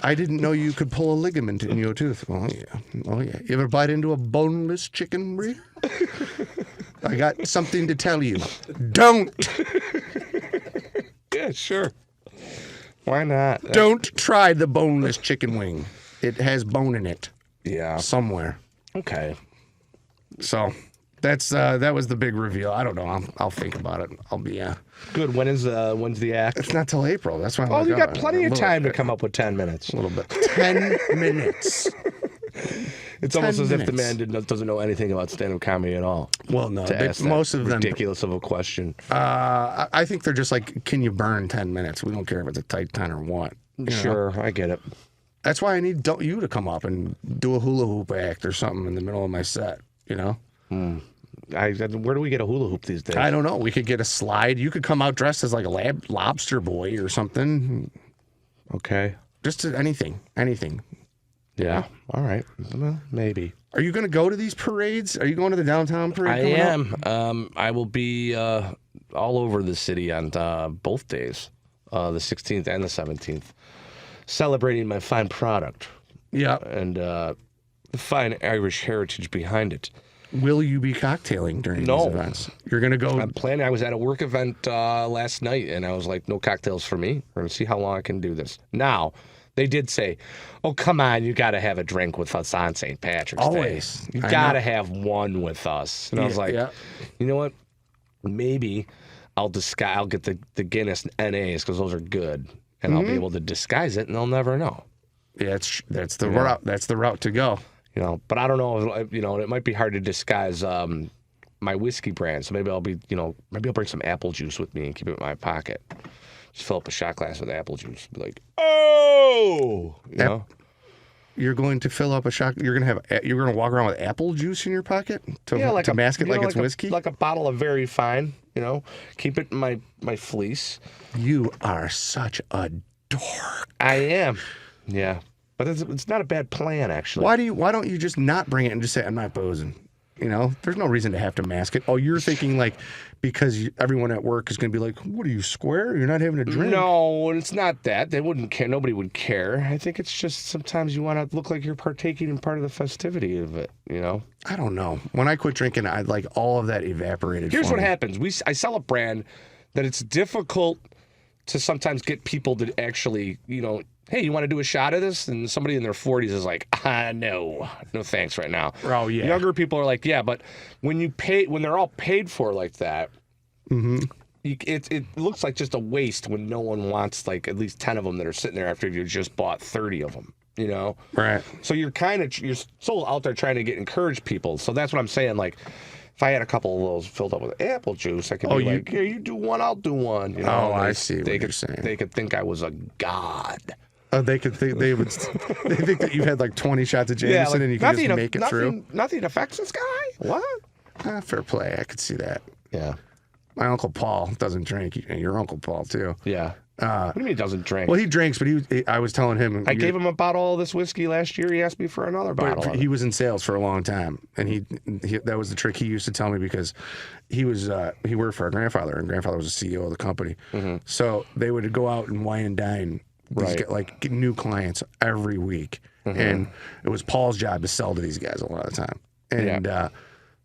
I didn't know you could pull a ligament in your tooth. Oh, yeah. Oh, yeah. You ever bite into a boneless chicken, Brie? I got something to tell you. Don't. Yeah, sure. Why not? Don't try the boneless chicken wing. It has bone in it. Yeah. Somewhere. Okay. So that was the big reveal. I don't know. I'll think about it. I'll be Good. When's the act? It's not till April. That's why. Oh, you got plenty of time to come up with 10 minutes. A little bit. 10 minutes. It's almost as if the minutes. man doesn't know anything about stand-up comedy at all. Well, no. To ask most that of them. ridiculous of a question. I think they're just like, can you burn 10 minutes? We don't care if it's a tight 10 or what. You know? Sure, I get it. That's why I need you to come up and do a hula hoop act or something in the middle of my set. You know. Where do we get a hula hoop these days? I don't know. We could get a slide. You could come out dressed as like a lobster boy or something. Okay. Just anything. Yeah. All right. Well, maybe. Are you going to go to these parades? Are you going to the downtown parade? I coming up? am. I will be all over the city on both days, the 16th and the 17th, celebrating my fine product. Yeah. And the fine Irish heritage behind it. Will you be cocktailing during these events? You're going to go. I'm planning. I was at a work event last night, and I was like, no cocktails for me. We're going to see how long I can do this. Now, they did say, oh, come on, you got to have a drink with us on St. Patrick's Always. Day. You got to have one with us. And I was like, you know what? Maybe I'll get the Guinness NAs because those are good, and I'll be able to disguise it, and they'll never know. Yeah, that's the route. That's the route to go. You know, but I don't know. You know, it might be hard to disguise my whiskey brand. So maybe I'll bring some apple juice with me and keep it in my pocket. Just fill up a shot glass with apple juice. Be like, oh, you know. You're going to fill up a shot. You're going to walk around with apple juice in your pocket to mask it like it's whiskey, like a bottle of very fine. You know, keep it in my fleece. You are such a dork. I am. Yeah. But it's not a bad plan, actually. Why don't you just not bring it and just say, I'm not posing? You know, there's no reason to have to mask it. Oh, you're thinking like because everyone at work is going to be like, what are you, square? You're not having a drink? No, it's not that. They wouldn't care. Nobody would care. I think it's just sometimes you want to look like you're partaking in part of the festivity of it, you know? I don't know. When I quit drinking, I like all of that evaporated. Here's what happens. I sell a brand that it's difficult to sometimes get people to actually, you know, hey, you want to do a shot of this? And somebody in their 40s is like, no thanks right now. Oh, yeah. Younger people are like, yeah, but when they're all paid for like that, it looks like just a waste when no one wants like at least 10 of them that are sitting there after you just bought 30 of them, you know? Right. So you're still out there trying to encourage people. So that's what I'm saying. Like, if I had a couple of those filled up with apple juice, I could be like, here, you do one, I'll do one. You know? I see what you're saying. They could think I was a god. They could think they think that you had like 20 shots of Jameson and you could just make it through. Nothing affects this guy. What? Fair play. I could see that. Yeah. My Uncle Paul doesn't drink. Your Uncle Paul too. Yeah. What do you mean he doesn't drink? Well, he drinks, but I was telling him. I gave him a bottle of this whiskey last year. He asked me for another bottle. He was in sales for a long time, and he that was the trick he used to tell me because he worked for our grandfather, and grandfather was the CEO of the company. So they would go out and wine and dine. Get new clients every week. And it was Paul's job to sell to these guys a lot of the time. And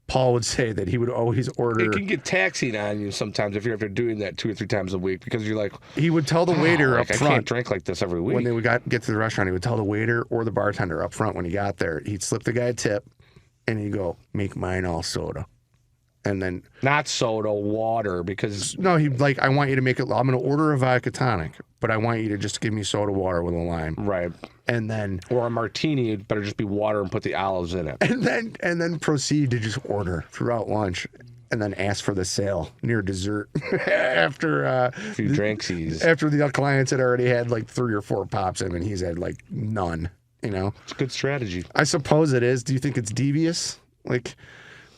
Paul would say that he would always order. It can get taxing on you sometimes if you're after doing that 2 or 3 times a week because you're like. He would tell the waiter up front. I can't drink like this every week. When they would get to the restaurant, he would tell the waiter or the bartender up front when he got there. He'd slip the guy a tip, and he'd go, "Make mine all soda." And then not soda, water, because no, he'd like, I want you to make it. I'm going to order a vodka tonic, but I want you to just give me soda water with a lime, right? And then or a martini, it better just be water and put the olives in it, and then proceed to just order throughout lunch, and then ask for the sale near dessert after a few drinks. After the clients had already had like 3 or 4 pops in, and he's had like none. You know, it's a good strategy. I suppose it is. Do you think it's devious? Like.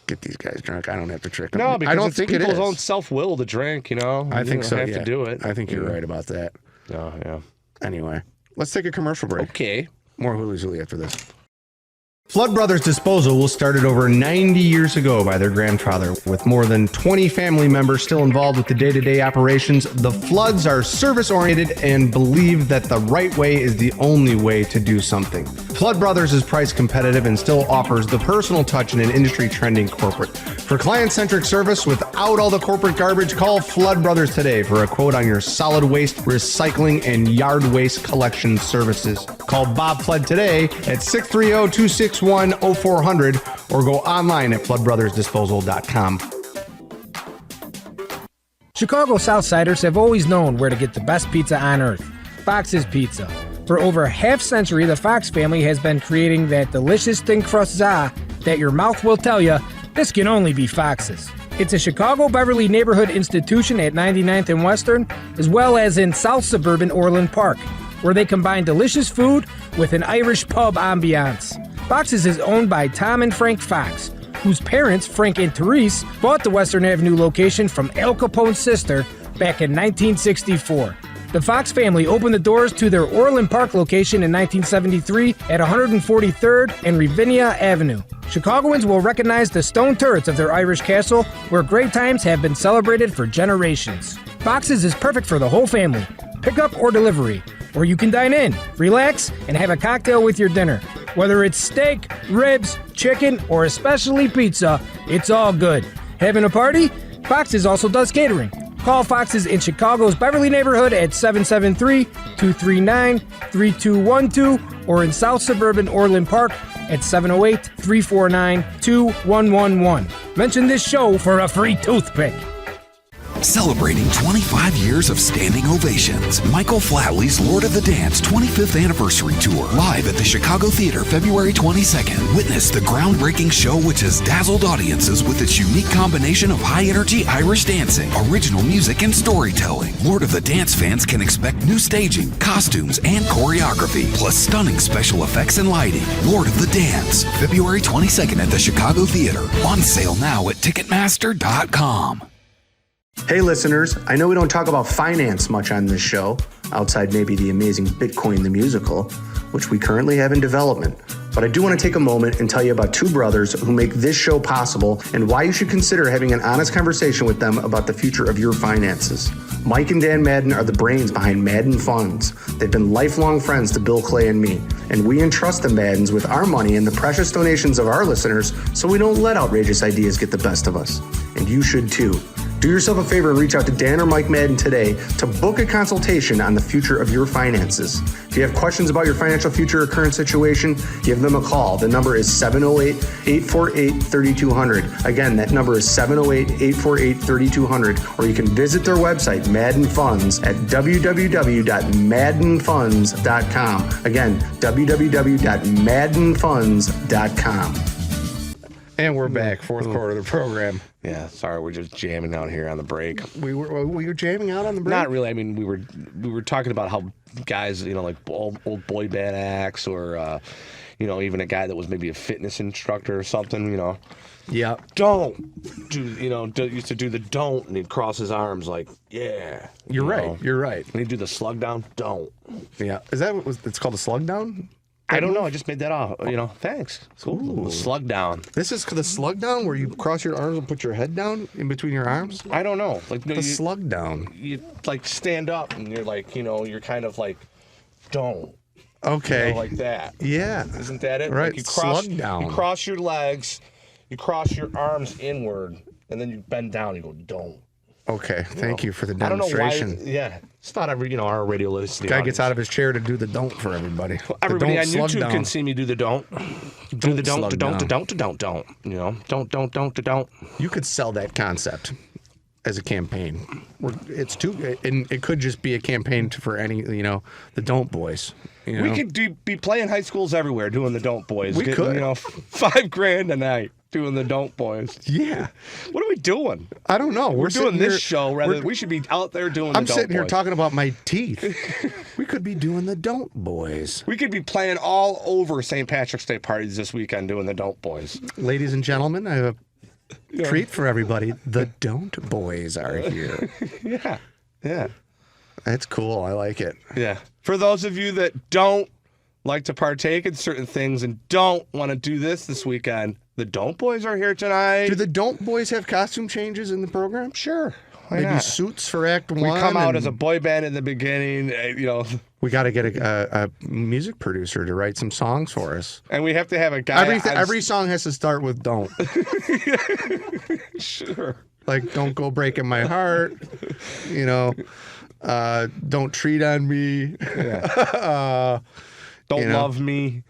Get these guys drunk. I don't have to trick them. No, because I don't think it is. People's own self-will to drink, you know. I think so. You don't have to do it. I think you're right about that. Oh, yeah. Anyway, let's take a commercial break. Okay. More Hooleys Hooley after this. Flood Brothers Disposal was started over 90 years ago by their grandfather. With more than 20 family members still involved with the day-to-day operations, the Floods are service-oriented and believe that the right way is the only way to do something. Flood Brothers is price competitive and still offers the personal touch in an industry-trending corporate. For client-centric service without all the corporate garbage, call Flood Brothers today for a quote on your solid waste, recycling, and yard waste collection services. Call Bob Flood today at 630-261-0400 or go online at floodbrothersdisposal.com. Chicago Southsiders have always known where to get the best pizza on earth, Fox's Pizza. For over a half-century, the Fox family has been creating that delicious thin crust za that your mouth will tell you, this can only be Fox's. It's a Chicago Beverly neighborhood institution at 99th and Western, as well as in South Suburban Orland Park, where they combine delicious food with an Irish pub ambiance. Fox's is owned by Tom and Frank Fox, whose parents, Frank and Therese, bought the Western Avenue location from Al Capone's sister back in 1964. The Fox family opened the doors to their Orland Park location in 1973 at 143rd and Ravinia Avenue. Chicagoans will recognize the stone turrets of their Irish castle, where great times have been celebrated for generations. Fox's is perfect for the whole family, pickup or delivery, or you can dine in, relax, and have a cocktail with your dinner. Whether it's steak, ribs, chicken, or especially pizza, it's all good. Having a party? Fox's also does catering. Call Fox's in Chicago's Beverly neighborhood at 773-239-3212 or in South Suburban Orland Park at 708-349-2111. Mention this show for a free toothpick. Celebrating 25 years of standing ovations, Michael Flatley's Lord of the Dance 25th Anniversary Tour, live at the Chicago Theater February 22nd. Witness the groundbreaking show which has dazzled audiences with its unique combination of high-energy Irish dancing, original music, and storytelling. Lord of the Dance fans can expect new staging, costumes, and choreography, plus stunning special effects and lighting. Lord of the Dance, February 22nd at the Chicago Theater. On sale now at Ticketmaster.com. Hey listeners, I know we don't talk about finance much on this show, outside maybe the amazing Bitcoin the Musical, which we currently have in development. But I do want to take a moment and tell you about two brothers who make this show possible and why you should consider having an honest conversation with them about the future of your finances. Mike and Dan Madden are the brains behind Madden Funds. They've been lifelong friends to Bill Clay and me, and we entrust the Maddens with our money and the precious donations of our listeners so we don't let outrageous ideas get the best of us. And you should too. Do yourself a favor and reach out to Dan or Mike Madden today to book a consultation on the future of your finances. If you have questions about your financial future or current situation, give them a call. The number is 708-848-3200. Again, that number is 708-848-3200. Or you can visit their website, Madden Funds, at www.maddenfunds.com. Again, www.maddenfunds.com. And we're back, fourth quarter of the program. Yeah, sorry, we're just jamming out here on the break. We were jamming out on the break? Not really. I mean, we were talking about how guys, like old boy band acts, or even a guy that was maybe a fitness instructor or something. Yeah. Don't do. Used to do the don't, and he'd cross his arms like, yeah. You're right. You're right. And he'd do the slug down. Don't. Yeah. Is that what it's called? A slug down? I don't know. I just made that off. Thanks. It's cool. The slug down. This is the slug down where you cross your arms and put your head down in between your arms? I don't know. The slug down. You stand up and you're like, you're kind of like, don't. Okay. Like that. Yeah. Isn't that it? Right. Like you cross, slug down. You cross your legs, you cross your arms inward, and then you bend down. You go, don't. Okay. Thank you for the demonstration. I don't know why. Yeah. It's not our radio listening. Guy gets out of his chair to do the don't for everybody. Well, everybody on YouTube down. can see me do the don't. Do the don't. Don't. You could sell that concept as a campaign. It's and it could just be a campaign for any, the don't boys. We could be playing high schools everywhere doing the don't boys. We could. $5,000 a night doing the don't boys. Yeah. What are we doing? I don't know. We're doing this show rather. We should be out there doing the don't boys. I'm sitting here talking about my teeth. We could be doing the don't boys. We could be playing all over St. Patrick's Day parties this weekend doing the don't boys. Ladies and gentlemen, I have a treat for everybody. The don't boys are here. Yeah. That's cool. I like it. Yeah. For those of you that don't like to partake in certain things and don't want to do this weekend, the Don't Boys are here tonight. Do the Don't Boys have costume changes in the program? Sure. Why Maybe not? suits for Act 1. We come out as a boy band in the beginning, We got to get a music producer to write some songs for us. and we have to have a guy. Every song has to start with "Don't." Sure. Like, don't go breaking my heart. Don't treat on me. Don't love me.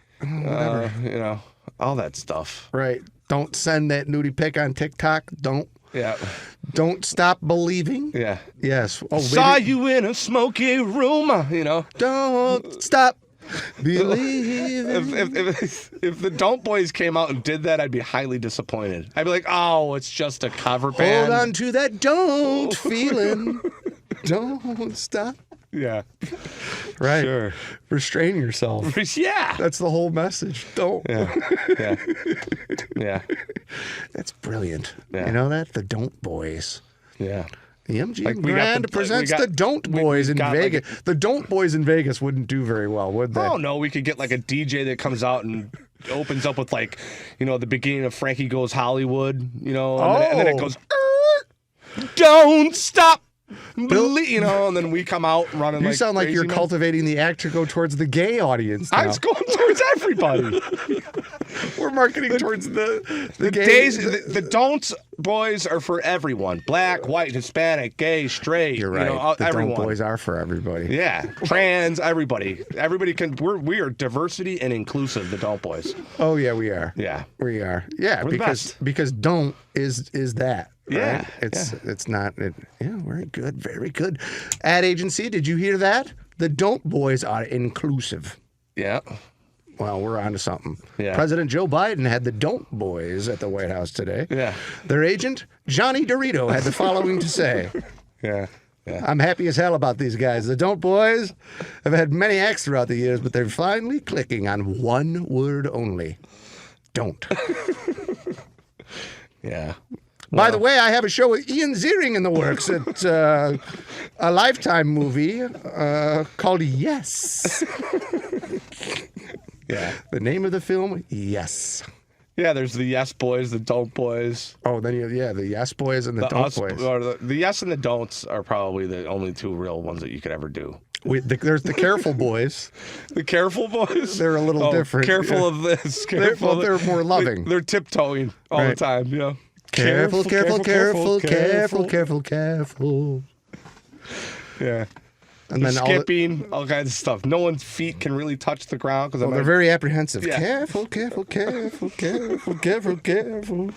All that stuff. Right. Don't send that nudie pic on TikTok. Yeah. Don't stop believing. Yeah. Yes. Oh, Saw you in a smoky room, Don't stop believing. If the Don't Boys came out and did that, I'd be highly disappointed. I'd be like, oh, it's just a cover band. Hold on to that don't feeling. Don't stop. Yeah. Right. Sure. Restrain yourself. Yeah. That's the whole message. Don't. Yeah. Yeah. Yeah. That's brilliant. Yeah. You know that? The Don't Boys. Yeah. The MGM Like, we got Grand the- presents we got- the Don't Boys in got, Vegas. like, The Don't Boys in Vegas wouldn't do very well, would they? Oh, no, we could get like a DJ that comes out and opens up with the beginning of Frankie Goes Hollywood, and then it goes, don't stop. And then we come out running You sound like crazy you're men. cultivating the act to go towards the gay audience now. I was going towards everybody. We're marketing towards the gay. The Don't Boys are for everyone. Black, white, Hispanic, gay, straight. You're right. The everyone. Don't Boys are for everybody. Yeah, trans, everybody. Everybody can. We are diversity and inclusive. The Don't Boys. Oh yeah, we are. Yeah. We are. Yeah, We're the because don't is that. Right? Yeah, It's not. Very good. Very good. Ad agency. Did you hear that? The Don't Boys are inclusive. Yeah. Well, we're on to something. Yeah. President Joe Biden had the Don't Boys at the White House today. Yeah. Their agent, Johnny Dorito, had the following to say. Yeah. Yeah. I'm happy as hell about these guys. The Don't Boys have had many acts throughout the years, but they're finally clicking on one word only. Don't. Yeah. By the way, I have a show with Ian Ziering in the works. It's a Lifetime movie called Yes. Yeah. The name of the film, Yes. Yeah. There's the Yes Boys, the Don't Boys. Oh, then the Yes Boys and the Don't Boys. Or the Yes and the Don'ts are probably the only two real ones that you could ever do. There's the Careful Boys. The Careful Boys? They're a little different. Careful of this. Careful. They're more loving. They're tiptoeing all the time, Careful, careful, careful, careful, careful, careful. Yeah. And then skipping, all kinds of stuff. No one's feet can really touch the ground because they're very apprehensive. Yeah. Careful, careful, careful, careful, careful, careful.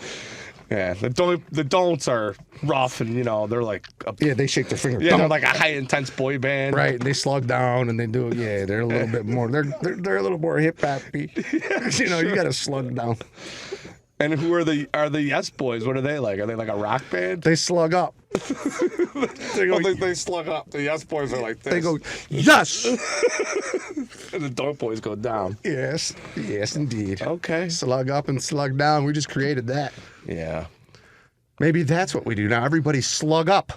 Yeah, the don'ts are rough and they're like they shake their finger. they're like a high intense boy band. Right, and they slug down and they do. Yeah, they're a little bit more. They're a little more hip hoppy. You got to slug down. And who are the Yes Boys? What are they like? Are they like a rock band? They slug up. They slug up. The Yes Boys are like this. They go yes. And the Don't Boys go down. Yes, indeed. Okay. Slug up and slug down. We just created that. Yeah. Maybe that's what we do now. Everybody slug up,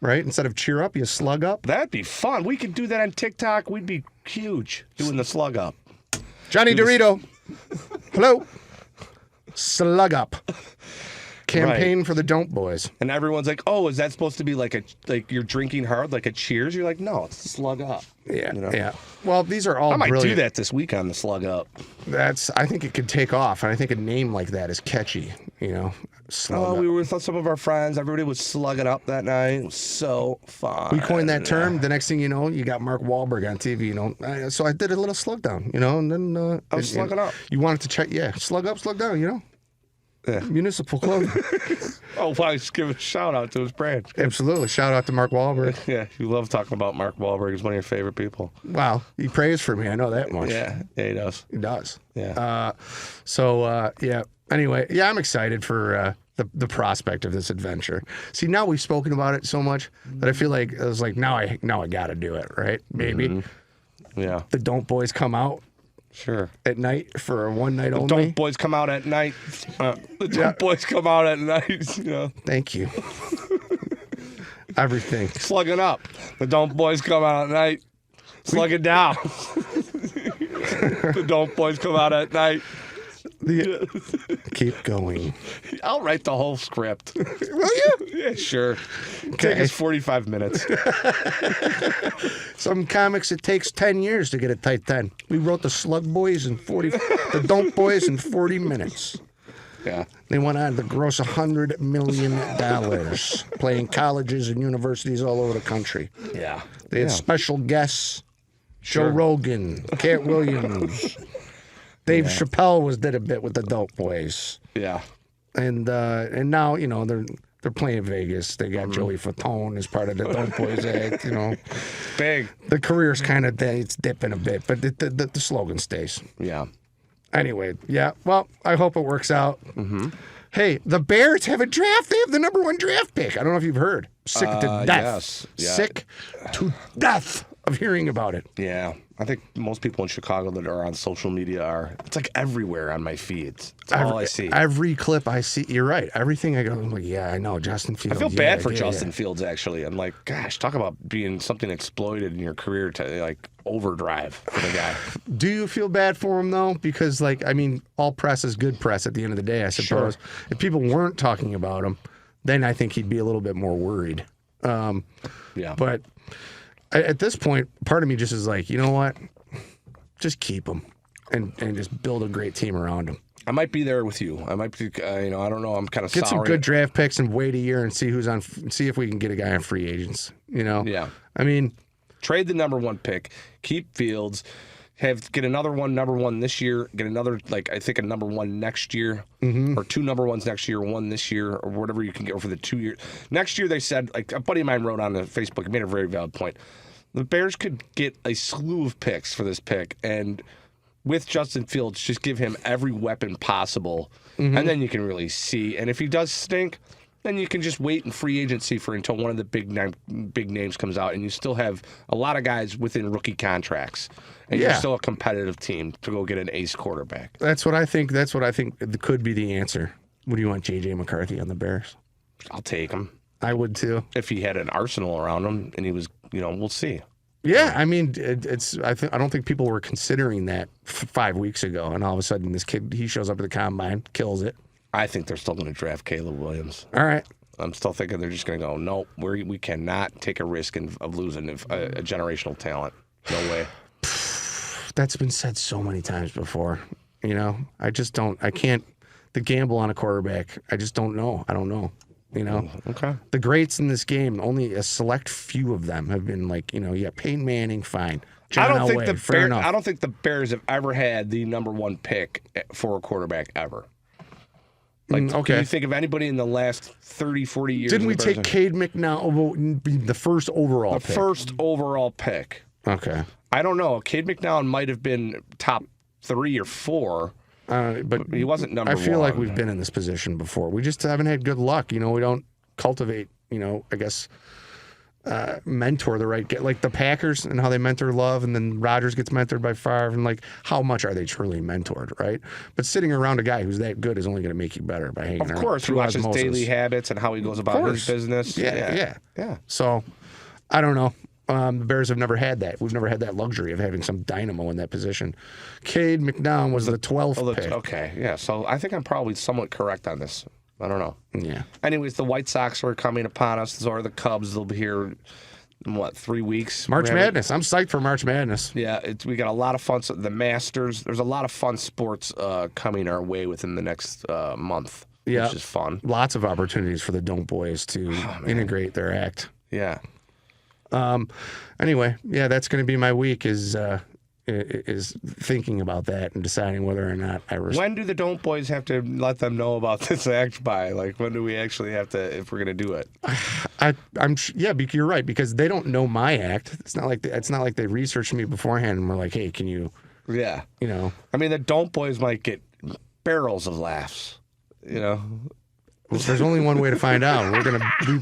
right? Instead of cheer up, you slug up. That'd be fun. We could do that on TikTok. We'd be huge doing the slug up. Johnny Dorito. Hello. Slug up. Campaign for the Don't Boys. And everyone's like, "Oh, is that supposed to be like you're drinking hard, like a Cheers?" You're like, "No, it's slug up." Yeah, yeah. Well, these are all I might brilliant. do that this week on the slug up. I think it could take off, and I think a name like that is catchy. Slug up. We were with some of our friends. Everybody was slugging up that night. It was so fun. We coined that term. The next thing you know, you got Mark Wahlberg on TV. So I did a little slug down. And then I was slugging up. You wanted to check, slug up, slug down. Yeah. Municipal clothing. Oh, wow, just give a shout out to his brand. Absolutely. Shout out to Mark Wahlberg. Yeah, you love talking about Mark Wahlberg. He's one of your favorite people. Wow, he prays for me. I know that much. Yeah, he does. He does. Yeah. Anyway, I'm excited for the prospect of this adventure. See, now we've spoken about it so much that I feel like I was like, now I got to do it, right? Maybe. Mm-hmm. Yeah. The Don't Boys come out. Sure. At night for a one night only. Don't Boys come out at night. The Don't Boys come out at night. Thank you. Everything. Slugging up. The Don't Boys come out at night. Slugging down. The Don't Boys come out at night. Keep going. I'll write the whole script. Will you? Yeah, sure. Take us 45 minutes. Some comics, it takes 10 years to get a tight 10. We wrote the Slug Boys in the Don't Boys in 40 minutes. Yeah. They went on to gross $100 million playing colleges and universities all over the country. Yeah. They had special guests. Joe Rogan, Cat Williams. Dave Chappelle did a bit with the Dope Boys. Yeah. And now, you know, they're playing Vegas. They got Joey Fatone as part of the Dope Boys act, you know. Big. The career's kind of it's dipping a bit, but the slogan stays. Yeah. Anyway, yeah. Well, I hope it works out. Mm-hmm. Hey, the Bears have a draft. They have the #1 draft pick. I don't know if you've heard. Sick to death. Yes. Yeah. Sick to death of hearing about it. Yeah. I think most people in Chicago that are on social media are. It's like everywhere on my feeds. It's all I see. Every clip I see, you're right. Everything I go, I'm like, yeah, I know. Justin Fields. I feel bad for Justin Fields, actually. I'm like, gosh, talk about being something exploited in your career to like overdrive for the guy. Do you feel bad for him, though? Because, like, I mean, all press is good press at the end of the day, I suppose. Sure. If people weren't talking about him, then I think he'd be a little bit more worried. Yeah. But at this point, part of me just is like, you know what? Just keep him and just build a great team around him. I might be there with you. I might be, I don't know. I'm kind of Get some good draft picks and wait a year and see see if we can get a guy on free agents. You know? Yeah. I mean, trade the #1 pick, keep Fields, get another #1 this year, get another, like, I think a #1 next year, or 2 #1s next year, 1 this year, or whatever you can get for the 2 years. Next year, they said, like, a buddy of mine wrote on Facebook, made a very valid point. The Bears could get a slew of picks for this pick, and with Justin Fields, just give him every weapon possible, and then you can really see. And if he does stink, then you can just wait in free agency until one of the big names comes out, and you still have a lot of guys within rookie contracts, and you're still a competitive team to go get an ace quarterback. That's what I think. That's what I think could be the answer. What do you want, J.J. McCarthy on the Bears? I'll take him. I would too. If he had an arsenal around him, and he was, we'll see. Yeah, I mean, I don't think people were considering that 5 weeks ago, and all of a sudden this kid, he shows up at the combine, kills it. I think they're still going to draft Caleb Williams. All right. I'm still thinking they're just going to go, no, we cannot take a risk of losing a generational talent. No way. That's been said so many times before. I can't, the gamble on a quarterback, I just don't know. I don't know. Okay. The greats in this game, only a select few of them have been like, Peyton Manning, fine. John I don't Elway, think the Bears have ever had the #1 pick for a quarterback ever. Like, okay. Can you think of anybody in the last 30, 40 years? Didn't we take Cade McNown, the first overall pick? The first overall pick. Okay. I don't know. Cade McNown might have been top 3 or 4. But he wasn't number 1. I feel like we've been in this position before. We just haven't had good luck. We don't cultivate, I guess, mentor the right guy. Like the Packers and how they mentor Love, and then Rodgers gets mentored by Favre, and like how much are they truly mentored, right? But sitting around a guy who's that good is only going to make you better by hanging around. Of course, you watch his daily habits and how he goes about his business. Yeah. So, I don't know. The Bears have never had that. We've never had that luxury of having some dynamo in that position. Cade McNown was the 12th pick. Okay, yeah. So I think I'm probably somewhat correct on this. I don't know. Yeah. Anyways, the White Sox are coming upon us. So are the Cubs. They'll be here in, 3 weeks? March Madness. I'm psyched for March Madness. Yeah, we got a lot of fun. The Masters. There's a lot of fun sports coming our way within the next month, which is fun. Lots of opportunities for the Don't Boys to integrate their act. Yeah. Anyway, that's going to be my week is thinking about that and deciding whether or not I When do the Don't Boys have to let them know about this act by? Like, when do we actually have to, if we're going to do it? You're right, because they don't know my act. It's not like they researched me beforehand and were like, hey, can you? Yeah. I mean, the Don't Boys might get barrels of laughs. There's only one way to find out.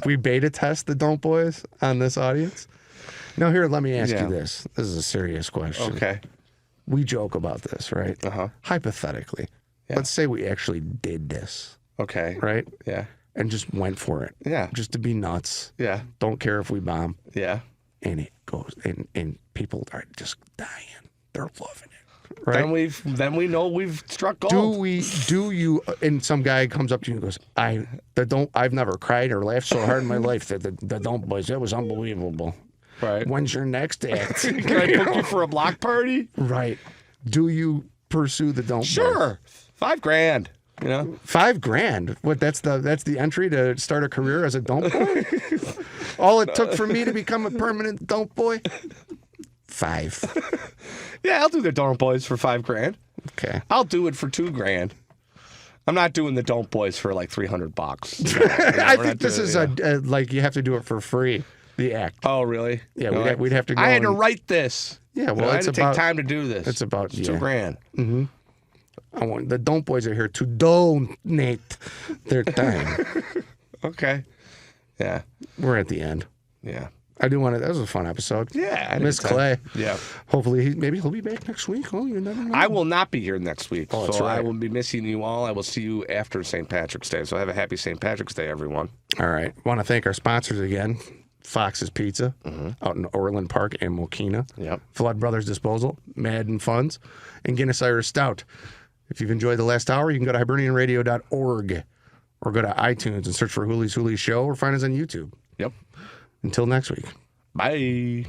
We beta test the Don't Boys on this audience. Now here, let me ask you this. This is a serious question. Okay. We joke about this, right? Uh-huh. Hypothetically. Yeah. Let's say we actually did this. Okay. Right? Yeah. And just went for it. Yeah. Just to be nuts. Yeah. Don't care if we bomb. Yeah. And it goes, and people are just dying. They're loving it. right? Then we know we've struck gold. Do you? And some guy comes up to you and goes, I've never cried or laughed so hard in my life. The Don't Boys, that was unbelievable. Right. When's your next act? Can I book you for a block party? Right. Do you pursue the Don't Boys? Sure. $5,000. You know, $5,000. What? That's the entry to start a career as a Don't Boy. All it took for me to become a permanent Don't Boy. 5. Yeah, I'll do the Don't Boys for $5,000. Okay. I'll do it for $2,000. I'm not doing the Don't Boys for like $300. I think this is like you have to do it for free. The act. Oh, really? Yeah, we'd have to go. I had to write this. Yeah, well, I had to take time to do this. It's about $2,000. Mm-hmm. The Don't Boys are here to donate their time. Okay. Yeah. We're at the end. Yeah. I do want to. That was a fun episode. Yeah. I Miss Clay. Yeah. Hopefully, maybe he'll be back next week. Oh, you never know. I will not be here next week. Oh, that's so right. I will be missing you all. I will see you after St. Patrick's Day. So have a happy St. Patrick's Day, everyone. All right. Want to thank our sponsors again. Fox's Pizza out in Orland Park and Mokina. Yep. Flood Brothers Disposal, Madden Funds, and Guinness Irish Stout. If you've enjoyed the last hour, you can go to hibernianradio.org or go to iTunes and search for Hooleys Hooley Show or find us on YouTube. Yep. Until next week. Bye.